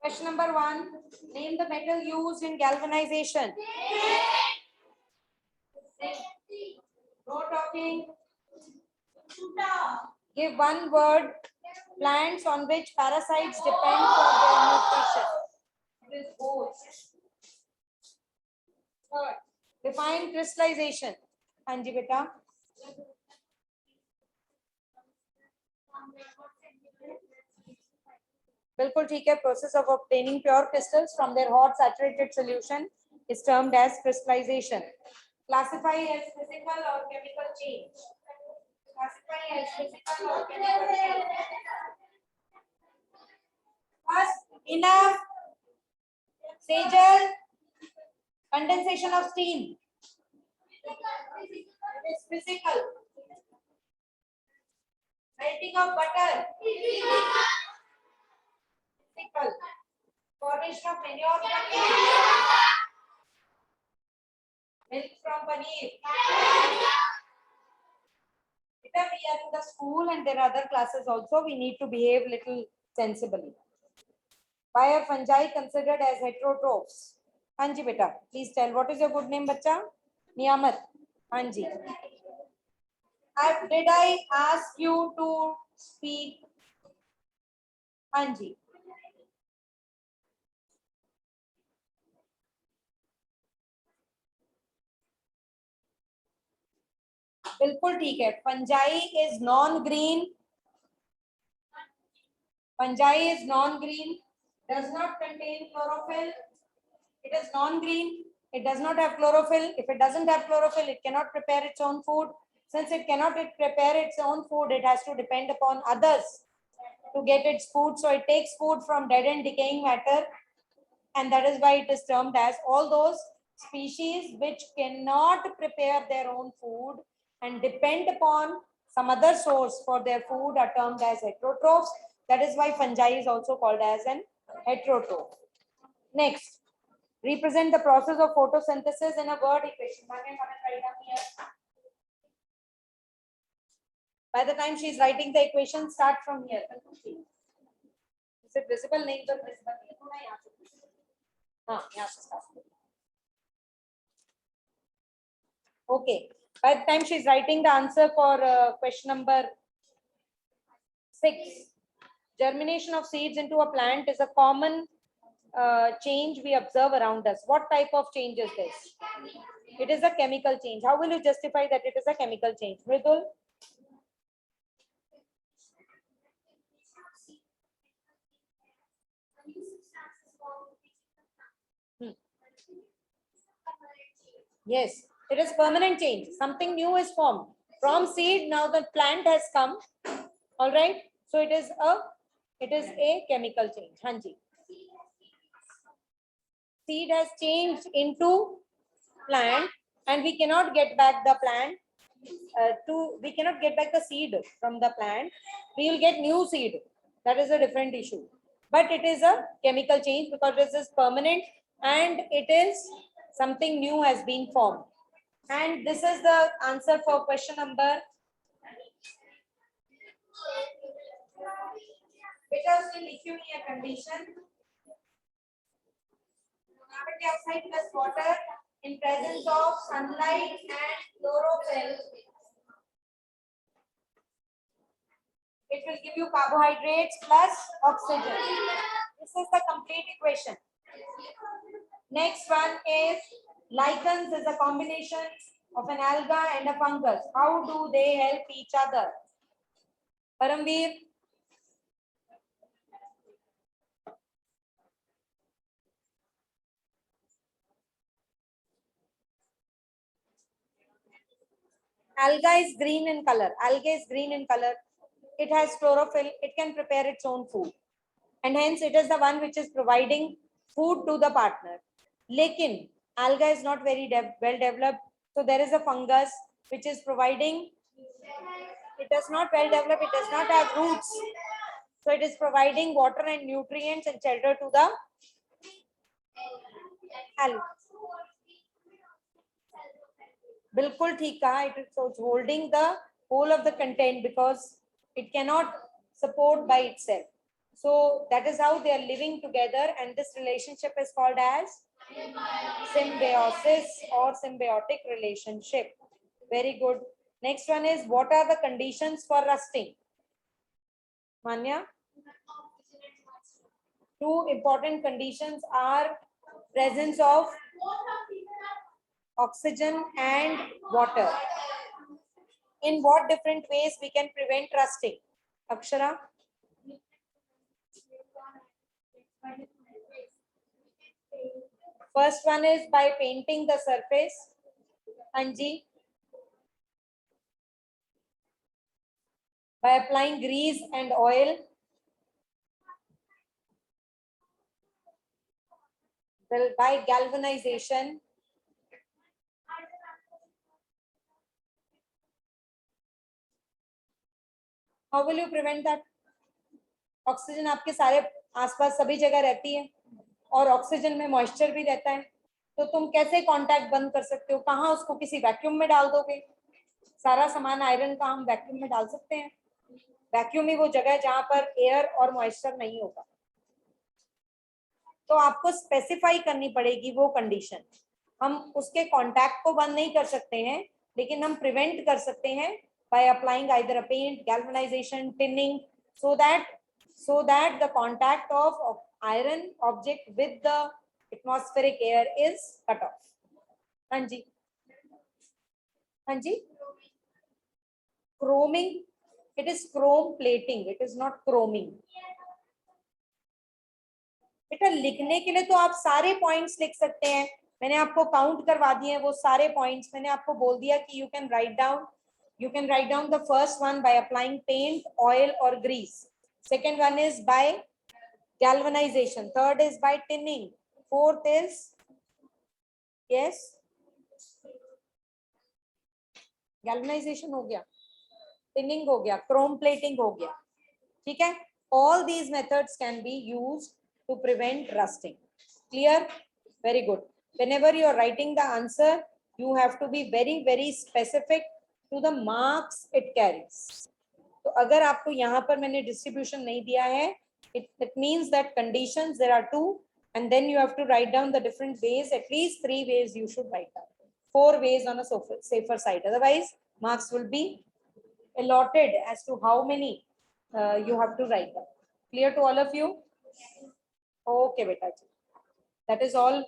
Question number 1. Name the metal used in galvanization. No talking. Give one word. Plants on which parasites depend for their nutrition. It is both. Third. Define crystallization. Anji beta. बिल्कुल ठीक है. Process of obtaining pure crystals from their hot saturated solution is termed as crystallization. Classify as physical or chemical change. Classify as physical or chemical change. First, enough. Sejal. Condensation of steam. It is physical. Melting of butter. Physical. Formation of manure from milk from paneer. If we are in the school and there are other classes also, we need to behave little sensibly. Why are fungi considered as heterotrophs? Hanji beta, please tell what is your good name, bacha? Niyamat. Hanji. Did I ask you to speak? Hanji. बिल्कुल ठीक है. Fungi is non-green. Fungi is non-green. Does not contain chlorophyll. It is non-green. It does not have chlorophyll. If it doesn't have chlorophyll, it cannot prepare its own food. Since it cannot prepare its own food, it has to depend upon others to get its food. So it takes food from dead and decaying matter. And that is why it is termed as all those species which cannot prepare their own food and depend upon some other source for their food are termed as heterotrophs. That is why fungi is also called as an heterotroph. Next, represent the process of photosynthesis in a word equation. By the time she is writing the equation, start from here. Is it visible? Names of visible. Okay. By the time she is writing the answer for question number 6, germination of seeds into a plant is a common change we observe around us. What type of change is this? It is a chemical change. How will you justify that it is a chemical change? Mridul? Yes, it is permanent change. Something new is formed. From seed, now the plant has come. All right. So it is a chemical change. Hanji. Seed has changed into plant, and we cannot get back the plant. We cannot get back the seed from the plant. We will get new seed. That is a different issue. But it is a chemical change because this is permanent and it is something new has been formed. And this is the answer for question number. Beta still issue me a condition. Carbon dioxide plus water in presence of sunlight and chlorophyll. It will give you carbohydrates plus oxygen. This is the complete equation. Next one is lichens is a combination of an alga and a fungus. How do they help each other? Paramveer. Alga is green in color. Alga is green in color. It has chlorophyll. It can prepare its own food. And hence it is the one which is providing food to the partner. Lekin, alga is not very well developed. So there is a fungus which is providing. It does not well develop. It does not have roots. So it is providing water and nutrients and shelter to the alga. Bilkul theek kaha. It is holding the whole of the content because it cannot support by itself. So that is how they are living together, and this relationship is called as symbiosis or symbiotic relationship. Very good. Next one is, what are the conditions for rusting? Manya? Two important conditions are presence of oxygen and water. In what different ways we can prevent rusting? Akshara? First one is by painting the surface. Anji? By applying grease and oil. Well, by galvanization. How will you prevent that? Oxygen आपके सारे आसपास सभी जगह रहती है और oxygen में moisture भी रहता है, तो तुम कैसे कांटेक्ट बंद कर सकते हो? कहाँ उसको किसी वैक्यूम में डाल दोगे? सारा सामान आयरन का हम वैक्यूम में डाल सकते हैं? वैक्यूम ही वो जगह है जहां पर एयर और मॉइस्चर नहीं होगा। तो आपको स्पेसिफाई करनी पड़ेगी वो कंडीशन। हम उसके कांटेक्ट को बंद नहीं कर सकते हैं, लेकिन हम प्रिवेंट कर सकते हैं by applying either a paint, galvanization, tinning, so that the contact of iron object with the atmospheric air is cut off. Hanji, Hanji, chroming. It is chrome plating. It is not chroming. बेटा लिखने के लिए तो आप सारे points लिख सकते हैं, मैंने आपको काउंट करवा दिए हैं वो सारे पॉइंट्स। मैंने आपको बोल दिया कि you can write down the first one by applying paint, oil or grease. Second one is by galvanization. Third is by tinning. Fourth is, yes, galvanization हो गया, tinning हो गया, chrome plating हो गया, ठीक है? All these methods can be used to prevent rusting. Clear? Very good. Whenever you are writing the answer, you have to be very, very specific to the marks it carries. तो अगर आपको यहाँ पर मैंने डिस्ट्रीब्यूशन नहीं दिया है, it means that conditions there are two, and then you have to write down the different ways. At least 3 ways you should write down. 4 ways on a safer side. Otherwise, marks will be allotted as to how many you have to write down. Clear to all of you? Okay, beta. That is all